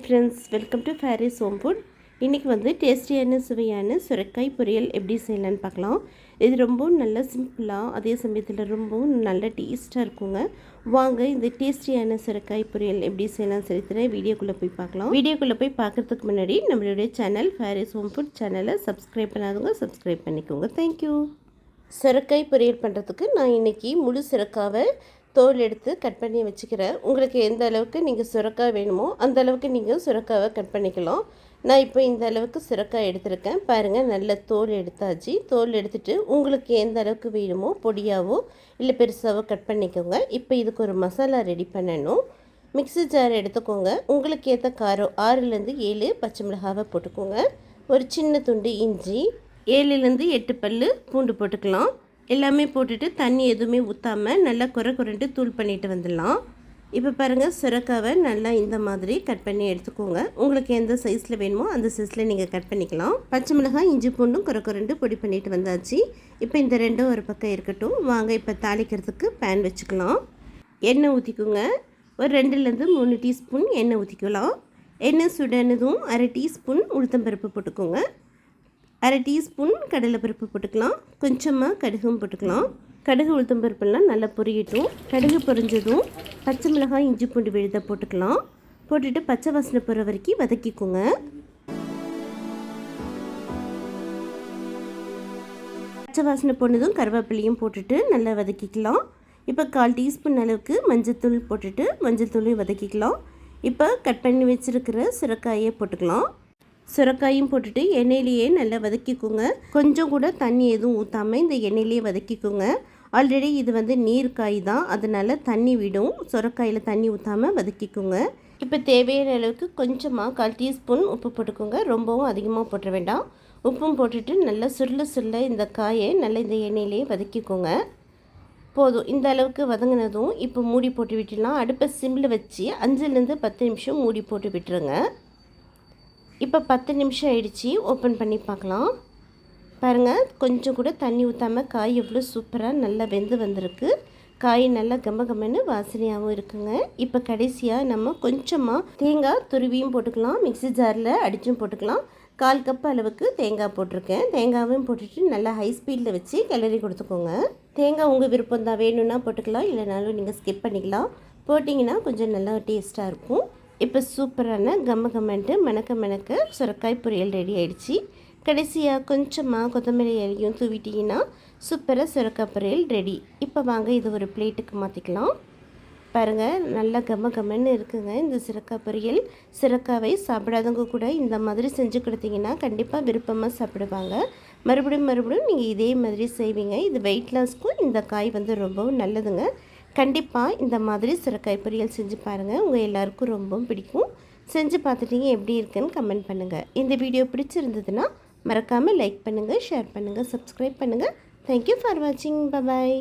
Friends, welcome to Faris home food. இன்றைக்கி வந்து டேஸ்டியான சுவையான சுரைக்காய் பொரியல் எப்படி செய்யலான்னு பார்க்கலாம். இது ரொம்பவும் நல்ல சிம்பிளாக, அதே சமயத்தில் ரொம்பவும் நல்ல டேஸ்ட்டாக இருக்குங்க. வாங்க இந்த டேஸ்டியான சுரைக்காய் பொரியல் எப்படி செய்யலாம்னு சொல்லி வீடியோக்குள்ளே போய் பார்க்கலாம். வீடியோக்குள்ளே போய் பார்க்குறதுக்கு முன்னாடி நம்மளுடைய சேனல் ஃபேரிஸ் ஹோம் ஃபுட் சேனலை சப்ஸ்கிரைப் பண்ணாதவங்க சப்ஸ்கிரைப் பண்ணிக்கோங்க. தேங்க்யூ. சுரைக்காய் பொரியல் பண்ணுறதுக்கு நான் இன்றைக்கி முழு சுரைக்காவை தோல் எடுத்து கட் பண்ணி வச்சுக்கிறேன். உங்களுக்கு எந்த அளவுக்கு நீங்கள் சுரைக்காய் வேணுமோ அந்த அளவுக்கு நீங்கள் சுரைக்காவை கட் பண்ணிக்கலாம். நான் இப்போ இந்த அளவுக்கு சுரைக்காய் எடுத்திருக்கேன். பாருங்கள், நல்ல தோல் எடுத்தாச்சு. தோல் எடுத்துகிட்டு உங்களுக்கு எந்த அளவுக்கு வேணுமோ பொடியாவோ இல்லை பெருசாவோ கட் பண்ணிக்கோங்க. இப்போ இதுக்கு ஒரு மசாலா ரெடி பண்ணணும். மிக்ஸி ஜார் எடுத்துக்கோங்க. உங்களுக்கு ஏற்ற காரம் 6லேருந்து 7 பச்சை மிளகாவை போட்டுக்கோங்க. ஒரு சின்ன துண்டு இஞ்சி, 7லேருந்து 8 பல் பூண்டு போட்டுக்கலாம். எல்லாமே போட்டுட்டு தண்ணி எதுவுமே ஊற்றாமல் நல்லா குறைண்டு தூள் பண்ணிட்டு வந்துடலாம். இப்போ பாருங்கள், சுரைக்காவை நல்லா இந்த மாதிரி கட் பண்ணி எடுத்துக்கோங்க. உங்களுக்கு எந்த சைஸில் வேணுமோ அந்த சைஸில் நீங்கள் கட் பண்ணிக்கலாம். பச்சை மிளகாய், இஞ்சி பூண்டும் குறைண்டு பொடி பண்ணிட்டு வந்தாச்சு. இப்போ இந்த ரெண்டும் ஒரு பக்கம் இருக்கட்டும். வாங்க இப்போ தாளிக்கிறதுக்கு பேன் வச்சுக்கலாம். எண்ணெய் ஊற்றிக்கோங்க. ஒரு 2லேருந்து 3 டீஸ்பூன் எண்ணெய் ஊற்றிக்கலாம். எண்ணெய் சுடனதும் 1/2 டீஸ்பூன் உளுத்தம்பருப்பு போட்டுக்கோங்க. 1/2 டீஸ்பூன் கடலைப்பருப்பு போட்டுக்கலாம். கொஞ்சமாக கடுகும் போட்டுக்கலாம். கடுகு உளுத்தம்பருப்புலாம் நல்லா பொரியட்டும். கடுகு பொரிஞ்சதும் பச்சை மிளகாய், இஞ்சி பூண்டு விழுத போட்டுக்கலாம். போட்டுட்டு பச்சை வாசனை போகிற வரைக்கும் வதக்கிக்கோங்க. பச்சை வாசனை போனதும் கருவேப்பிலையும் போட்டுட்டு நல்லா வதக்கிக்கலாம். இப்போ 1/4 டீஸ்பூன் அளவுக்கு மஞ்சள்தூள் போட்டுட்டு மஞ்சள்தூளையும் வதக்கிக்கலாம். இப்போ கட் பண்ணி வச்சுருக்கிற சுரைக்காயை போட்டுக்கலாம். சுரைக்காயும் போட்டுட்டு எண்ணெயிலேயே நல்லா வதக்கிக்கோங்க. கொஞ்சம் கூட தண்ணி எதுவும் ஊற்றாமல் இந்த எண்ணெயிலேயே வதக்கிக்கோங்க. ஆல்ரெடி இது வந்து நீர்க்காய் தான், அதனால் தண்ணி விடும். சுரைக்காயில் தண்ணி ஊற்றாமல் வதக்கிக்கோங்க. இப்போ தேவையான அளவுக்கு கொஞ்சமாக 1/4 டீஸ்பூன் உப்பு போட்டுக்கோங்க. ரொம்பவும் அதிகமாக போட்டுற வேண்டாம். உப்பும் போட்டுட்டு நல்லா சுருள இந்த காயை நல்லா இந்த எண்ணெயிலேயே வதக்கிக்கோங்க. போதும், இந்த அளவுக்கு வதங்கினதும் இப்போ மூடி போட்டு விட்டுடலாம். அடுப்பை சிம்மில் வச்சு 5லேருந்து 10 நிமிஷம் மூடி போட்டு விட்டுருங்க. இப்போ 10 நிமிஷம் ஆயிடுச்சு. ஓப்பன் பண்ணி பார்க்கலாம். பாருங்கள், கொஞ்சம் கூட தண்ணி ஊற்றாமல் காய் எவ்வளோ சூப்பராக நல்லா வெந்து வந்திருக்கு. காய் நல்லா கம்மன்னு வாசனையாகவும் இருக்குங்க. இப்போ கடைசியாக நம்ம கொஞ்சமாக தேங்காய் துருவியும் போட்டுக்கலாம். மிக்ஸி ஜாரில் அடித்தும் போட்டுக்கலாம். 1/4 கப் அளவுக்கு தேங்காய் போட்டிருக்கேன். தேங்காயும் போட்டுட்டு நல்லா ஹை ஸ்பீடில் வச்சு கிளறி கொடுத்துக்கோங்க. தேங்காய் உங்கள் விருப்பம் தான், வேணும்னா போட்டுக்கலாம், இல்லைனாலும் நீங்கள் ஸ்கிப் பண்ணிக்கலாம். போட்டிங்கன்னா கொஞ்சம் நல்லா டேஸ்ட்டாக இருக்கும். இப்போ சூப்பரான கம்மன்ட்டு மணக்க சுரைக்காய் பொரியல் ரெடி ஆகிடுச்சு. கடைசியாக கொஞ்சமாக கொத்தமல்லி இலையும் தூவிட்டிங்கன்னா சூப்பராக சுரைக்காய் பொரியல் ரெடி. இப்போ வாங்க இது ஒரு பிளேட்டுக்கு மாற்றிக்கலாம். பாருங்கள், நல்லா கம்மன்னு இருக்குங்க இந்த சுரைக்காய் பொரியல். சுரைக்காவை சாப்பிடாதவங்க கூட இந்த மாதிரி செஞ்சு கொடுத்தீங்கன்னா கண்டிப்பாக விருப்பமாக சாப்பிடுவாங்க. மறுபடியும் நீங்கள் இதே மாதிரி செய்வீங்க. இது வெயிட் லாஸ்க்கும் இந்த காய் வந்து ரொம்பவும் நல்லதுங்க. கண்டிப்பாக இந்த மாதிரி சுரைக்காய் பொரியல் செஞ்சு பாருங்கள். உங்கள் எல்லாருக்கும் ரொம்பவும் பிடிக்கும். செஞ்சு பார்த்துட்டீங்க எப்படி இருக்குன்னு கமெண்ட் பண்ணுங்கள். இந்த வீடியோ பிடிச்சிருந்ததுன்னா மறக்காமல் லைக் பண்ணுங்கள், ஷேர் பண்ணுங்கள், சப்ஸ்கிரைப் பண்ணுங்கள். தேங்க்யூ ஃபார் வாட்சிங். பாய்.